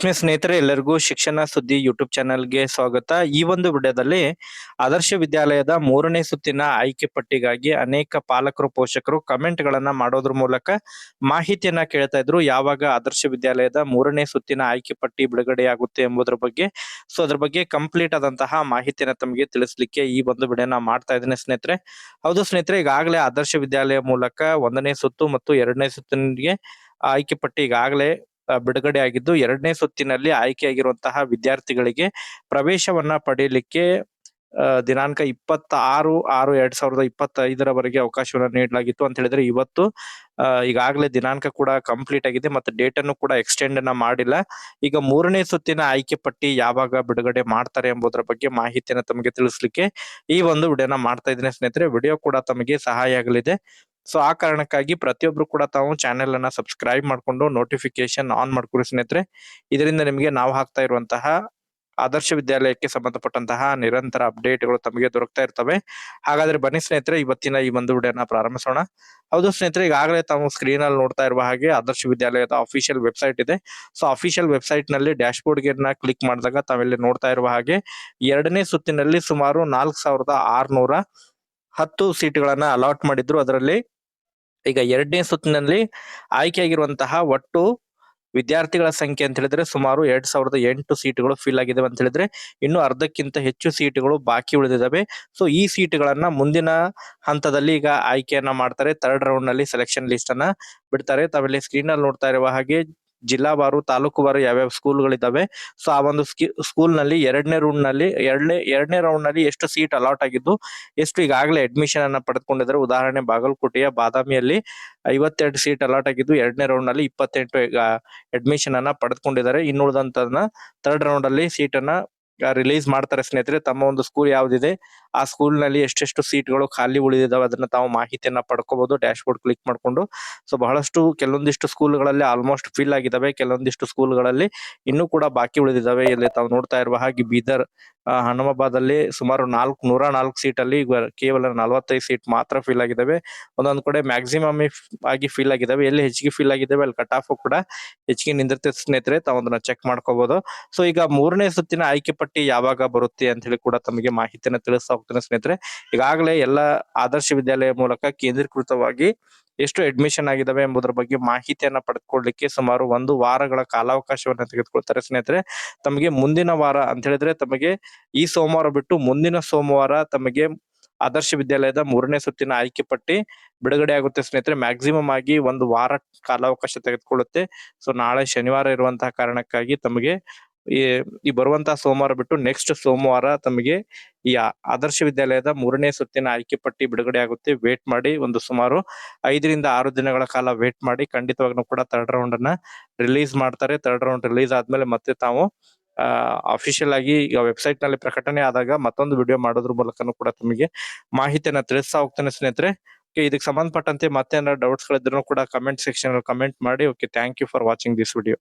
ಸ್ನೇಹಿತರೆ ಎಲ್ಲರಿಗೂ ಶಿಕ್ಷಣ ಸುದ್ದಿ ಯೂಟ್ಯೂಬ್ ಚಾನೆಲ್ಗೆ ಸ್ವಾಗತ. ಈ ಒಂದು ವಿಡಿಯೋದಲ್ಲಿ ಆದರ್ಶ ವಿದ್ಯಾಲಯದ 3ನೇ ಸುತ್ತಿನ ಆಯ್ಕೆ ಪಟ್ಟಿಗಾಗಿ ಅನೇಕ ಪಾಲಕರು ಪೋಷಕರು ಕಮೆಂಟ್ ಗಳನ್ನ ಮಾಡೋದ್ರ ಮೂಲಕ ಮಾಹಿತಿಯನ್ನ ಕೇಳ್ತಾ ಇದ್ರು. ಯಾವಾಗ ಆದರ್ಶ ವಿದ್ಯಾಲಯದ 3ನೇ ಸುತ್ತಿನ ಆಯ್ಕೆ ಪಟ್ಟಿ ಬಿಡುಗಡೆಯಾಗುತ್ತೆ ಎಂಬುದರ ಬಗ್ಗೆ. ಅದ್ರ ಬಗ್ಗೆ ಕಂಪ್ಲೀಟ್ ಆದಂತಹ ಮಾಹಿತಿಯನ್ನ ತಮಗೆ ತಿಳಿಸ್ಲಿಕ್ಕೆ ಈ ಒಂದು ವಿಡಿಯೋನ ಮಾಡ್ತಾ ಇದ್ದೀನಿ ಸ್ನೇಹಿತರೆ. ಹೌದು ಸ್ನೇಹಿತರೆ, ಈಗಾಗಲೇ ಆದರ್ಶ ವಿದ್ಯಾಲಯ ಮೂಲಕ 1ನೇ ಸುತ್ತು ಮತ್ತು 2ನೇ ಸುತ್ತಿನಿಗೆ ಆಯ್ಕೆ ಪಟ್ಟಿ ಈಗಾಗಲೇ ಬಿಡುಗಡೆ ಆಗಿದ್ದು, 2ನೇ ಸುತ್ತಿನಲ್ಲಿ ಆಯ್ಕೆಯಾಗಿರುವಂತಹ ವಿದ್ಯಾರ್ಥಿಗಳಿಗೆ ಪ್ರವೇಶವನ್ನ ಪಡೆಯಲಿಕ್ಕೆ ದಿನಾಂಕ 26/6/2025 ಅವಕಾಶವನ್ನ ನೀಡಲಾಗಿತ್ತು ಅಂತ ಹೇಳಿದ್ರೆ, ಇವತ್ತು ಈಗಾಗಲೇ ದಿನಾಂಕ ಕೂಡ ಕಂಪ್ಲೀಟ್ ಆಗಿದೆ ಮತ್ತು ಡೇಟ್ ಅನ್ನು ಕೂಡ ಎಕ್ಸ್ಟೆಂಡ್ ಅನ್ನ ಮಾಡಿಲ್ಲ. ಈಗ 3ನೇ ಸುತ್ತಿನ ಆಯ್ಕೆ ಪಟ್ಟಿ ಯಾವಾಗ ಬಿಡುಗಡೆ ಮಾಡ್ತಾರೆ ಎಂಬುದರ ಬಗ್ಗೆ ಮಾಹಿತಿಯನ್ನ ತಮಗೆ ತಿಳಿಸ್ಲಿಕ್ಕೆ ಈ ಒಂದು ವಿಡಿಯೋನ ಮಾಡ್ತಾ ಇದ್ದೀನಿ ಸ್ನೇಹಿತರೆ. ವಿಡಿಯೋ ಕೂಡ ತಮಗೆ ಸಹಾಯ ಆಗಲಿದೆ. ಸೊ ಆ ಕಾರಣಕ್ಕಾಗಿ ಪ್ರತಿಯೊಬ್ರು ಕೂಡ ತಾವು ಚಾನೆಲ್ ಅನ್ನ ಸಬ್ಸ್ಕ್ರೈಬ್ ಮಾಡ್ಕೊಂಡು ನೋಟಿಫಿಕೇಶನ್ ಆನ್ ಮಾಡ್ಕೊಳ್ಳಿ ಸ್ನೇಹಿತರೆ. ಇದರಿಂದ ನಿಮಗೆ ನಾವು ಹಾಕ್ತಾ ಇರುವಂತಹ ಆದರ್ಶ ವಿದ್ಯಾಲಯಕ್ಕೆ ಸಂಬಂಧಪಟ್ಟಂತಹ ನಿರಂತರ ಅಪ್ಡೇಟ್ಗಳು ತಮಗೆ ದೊರಕ್ತಾ ಇರ್ತವೆ. ಹಾಗಾದ್ರೆ ಬನ್ನಿ ಸ್ನೇಹಿತರೆ, ಇವತ್ತಿನ ಈ ಒಂದು ವಿಡಿಯೋನ ಪ್ರಾರಂಭಿಸೋಣ. ಹೌದು ಸ್ನೇಹಿತರೆ, ಈಗಾಗಲೇ ತಾವು ಸ್ಕ್ರೀನ್ ಅಲ್ಲಿ ನೋಡ್ತಾ ಇರುವ ಹಾಗೆ ಆದರ್ಶ ವಿದ್ಯಾಲಯದ ಅಫಿಷಿಯಲ್ ವೆಬ್ಸೈಟ್ ಇದೆ. ಸೊ ಅಫಿಷಿಯಲ್ ವೆಬ್ಸೈಟ್ ನಲ್ಲಿ ಡ್ಯಾಶ್ ಬೋರ್ಡ್ ಗೆ ಕ್ಲಿಕ್ ಮಾಡಿದಾಗ ತಾವಿಲ್ಲಿ ನೋಡ್ತಾ ಇರುವ ಹಾಗೆ 2ನೇ ಸುತ್ತಿನಲ್ಲಿ ಸುಮಾರು 4610 ಸೀಟ್ಗಳನ್ನ ಅಲಾಟ್ ಮಾಡಿದ್ರು. ಅದರಲ್ಲಿ ಈಗ 2ನೇ ಸುತ್ತಿನಲ್ಲಿ ಆಯ್ಕೆಯಾಗಿರುವಂತಹ ಒಟ್ಟು ವಿದ್ಯಾರ್ಥಿಗಳ ಸಂಖ್ಯೆ ಅಂತ ಹೇಳಿದ್ರೆ ಸುಮಾರು 2008 ಸೀಟುಗಳು ಫಿಲ್ ಆಗಿದಾವೆ ಅಂತ ಹೇಳಿದ್ರೆ, ಇನ್ನು ಅರ್ಧಕ್ಕಿಂತ ಹೆಚ್ಚು ಸೀಟುಗಳು ಬಾಕಿ ಉಳಿದಿದ್ದಾವೆ. ಸೊ ಈ ಸೀಟುಗಳನ್ನ ಮುಂದಿನ ಹಂತದಲ್ಲಿ ಈಗ ಆಯ್ಕೆಯನ್ನ ಮಾಡ್ತಾರೆ. 3rd ರೌಂಡ್ ನಲ್ಲಿ ಸೆಲೆಕ್ಷನ್ ಲಿಸ್ಟ್ ಅನ್ನ ಬಿಡ್ತಾರೆ. ತಾವಿಲ್ಲಿ ಸ್ಕ್ರೀನ್ ಅಲ್ಲಿ ನೋಡ್ತಾ ಇರುವ ಹಾಗೆ ಜಿಲ್ಲಾವಾರು ತಾಲೂಕುವಾರು ಯಾವ್ಯಾವ ಸ್ಕೂಲ್ಗಳಿದ್ದಾವೆ. ಸೊ ಆ ಒಂದು ಸ್ಕೂಲ್ ನಲ್ಲಿ 2ನೇ ರೌಂಡ್ ನಲ್ಲಿ ಎಷ್ಟು ಸೀಟ್ ಅಲಾಟ್ ಆಗಿದ್ದು, ಎಷ್ಟು ಈಗಾಗಲೇ ಅಡ್ಮಿಷನ್ ಅನ್ನ ಪಡೆದುಕೊಂಡಿದ್ದಾರೆ. ಉದಾಹರಣೆ, ಬಾಗಲಕೋಟೆಯ ಬಾದಾಮಿಯಲ್ಲಿ 52 ಸೀಟ್ ಅಲಾಟ್ ಆಗಿದ್ದು 2ನೇ ರೌಂಡ್ ನಲ್ಲಿ 28 ಈಗ ಅಡ್ಮಿಷನ್ ಅನ್ನ ಪಡೆದುಕೊಂಡಿದ್ದಾರೆ. ಇನ್ನುಳಿದಂತದನ್ನ 3rd ರೌಂಡ್ ಅಲ್ಲಿ ಸೀಟ್ ಅನ್ನ ರಿಲೀಸ್ ಮಾಡ್ತಾರೆ ಸ್ನೇಹಿತರೆ. ತಮ್ಮ ಒಂದು ಸ್ಕೂಲ್ ಯಾವ್ದಿದೆ ಆ ಸ್ಕೂಲ್ ನಲ್ಲಿ ಎಷ್ಟೆಷ್ಟು ಸೀಟ್ಗಳು ಖಾಲಿ ಉಳಿದಿದಾವೆ ಅದನ್ನ ತಾವು ಮಾಹಿತಿಯನ್ನ ಪಡ್ಕೋಬಹುದು ಡ್ಯಾಶ್ ಬೋರ್ಡ್ ಕ್ಲಿಕ್ ಮಾಡ್ಕೊಂಡು. ಸೊ ಬಹಳಷ್ಟು ಕೆಲವೊಂದಿಷ್ಟು ಸ್ಕೂಲ್ಗಳಲ್ಲಿ ಆಲ್ಮೋಸ್ಟ್ ಫಿಲ್ ಆಗಿದಾವೆ, ಕೆಲವೊಂದಿಷ್ಟು ಸ್ಕೂಲ್ಗಳಲ್ಲಿ ಇನ್ನೂ ಕೂಡ ಬಾಕಿ ಉಳಿದಿದ್ದಾವೆ. ಇಲ್ಲಿ ತಾವು ನೋಡ್ತಾ ಇರುವ ಹಾಗೆ ಬೀದರ್, ಹನುಮಾಬಾದ್ ಅಲ್ಲಿ ಸುಮಾರು 104 ಸೀಟ್ ಅಲ್ಲಿ ಕೇವಲ 45 ಸೀಟ್ ಮಾತ್ರ ಫಿಲ್ ಆಗಿದ್ದಾವೆ. ಒಂದೊಂದು ಕಡೆ ಮ್ಯಾಕ್ಸಿಮಮ್ ಆಗಿ ಫಿಲ್ ಆಗಿದ್ದಾವೆ. ಎಲ್ಲಿ ಹೆಚ್ಚಿಗೆ ಫಿಲ್ ಆಗಿದ್ದಾವೆ ಅಲ್ಲಿ ಕಟ್ ಆಫ್ ಕೂಡ ಹೆಚ್ಚಿಗೆ ನಿಂದಿರ್ತದೆ ಸ್ನೇಹಿತರೆ, ತಾವು ಅದನ್ನ ಚೆಕ್ ಮಾಡ್ಕೋಬಹುದು. ಸೊ ಈಗ 3ನೇ ಸುತ್ತಿನ ಆಯ್ಕೆ ಪಟ್ಟಿ ಯಾವಾಗ ಬರುತ್ತೆ ಅಂತ ಹೇಳಿ ಕೂಡ ತಮಗೆ ಮಾಹಿತಿಯನ್ನ ತಿಳಿಸ್ತಾ ಹೋಗ್ತೇನೆ ಸ್ನೇಹಿತರೆ. ಈಗಾಗಲೇ ಎಲ್ಲ ಆದರ್ಶ ವಿದ್ಯಾಲಯ ಮೂಲಕ ಕೇಂದ್ರೀಕೃತವಾಗಿ ಎಷ್ಟು ಅಡ್ಮಿಷನ್ ಆಗಿದಾವೆ ಎಂಬುದರ ಬಗ್ಗೆ ಮಾಹಿತಿಯನ್ನ ಪಡೆದುಕೊಳ್ಳಲಿಕ್ಕೆ ಸುಮಾರು 1 ವಾರಗಳ ಕಾಲಾವಕಾಶವನ್ನ ತೆಗೆದುಕೊಳ್ತಾರೆ ಸ್ನೇಹಿತರೆ. ತಮಗೆ ಮುಂದಿನ ವಾರ ಅಂತ ಹೇಳಿದ್ರೆ, ತಮಗೆ ಈ ಸೋಮವಾರ ಬಿಟ್ಟು ಮುಂದಿನ ಸೋಮವಾರ ತಮಗೆ ಆದರ್ಶ ವಿದ್ಯಾಲಯದ 3ನೇ ಸುತ್ತಿನ ಆಯ್ಕೆ ಪಟ್ಟಿ ಬಿಡುಗಡೆ ಆಗುತ್ತೆ ಸ್ನೇಹಿತರೆ. ಮ್ಯಾಕ್ಸಿಮಮ್ ಆಗಿ 1 ವಾರ ಕಾಲಾವಕಾಶ ತೆಗೆದುಕೊಳ್ಳುತ್ತೆ. ಸೊ ನಾಳೆ ಶನಿವಾರ ಇರುವಂತಹ ಕಾರಣಕ್ಕಾಗಿ ತಮಗೆ ಈ ಬರುವಂತಹ ಸೋಮವಾರ ಬಿಟ್ಟು ನೆಕ್ಸ್ಟ್ ಸೋಮವಾರ ತಮಗೆ ಈ ಆದರ್ಶ ವಿದ್ಯಾಲಯದ 3ನೇ ಸುತ್ತಿನ ಆಯ್ಕೆ ಪಟ್ಟಿ ಬಿಡುಗಡೆ ಆಗುತ್ತೆ. ವೇಟ್ ಮಾಡಿ, ಒಂದು ಸುಮಾರು 5 ರಿಂದ 6 ದಿನಗಳ ಕಾಲ ವೇಟ್ ಮಾಡಿ. ಖಂಡಿತವಾಗ್ಲೂ ಕೂಡ 3rd ರೌಂಡ್ ಅನ್ನ ರಿಲೀಸ್ ಮಾಡ್ತಾರೆ. 3rd ರೌಂಡ್ ರಿಲೀಸ್ ಆದ್ಮೇಲೆ ಮತ್ತೆ ತಾವು ಅಫಿಷಿಯಲ್ ಆಗಿ ಈಗ ವೆಬ್ಸೈಟ್ ನಲ್ಲಿ ಪ್ರಕಟಣೆ ಆದಾಗ ಮತ್ತೊಂದು ವಿಡಿಯೋ ಮಾಡೋದ್ರ ಮೂಲಕನೂ ಕೂಡ ತಮಗೆ ಮಾಹಿತಿಯನ್ನ ತಿಳಿಸ್ತಾ ಹೋಗ್ತೇನೆ ಸ್ನೇಹಿತರೆ. ಇದಕ್ಕೆ ಸಂಬಂಧಪಟ್ಟಂತೆ ಮತ್ತೆ ಏನಾದ್ರು ಡೌಟ್ಸ್ ಗಳಿದ್ರು ಕೂಡ ಕಮೆಂಟ್ ಸೆಕ್ಷನ್ ಅಲ್ಲಿ ಕಮೆಂಟ್ ಮಾಡಿ. Okay, thank you for watching this video.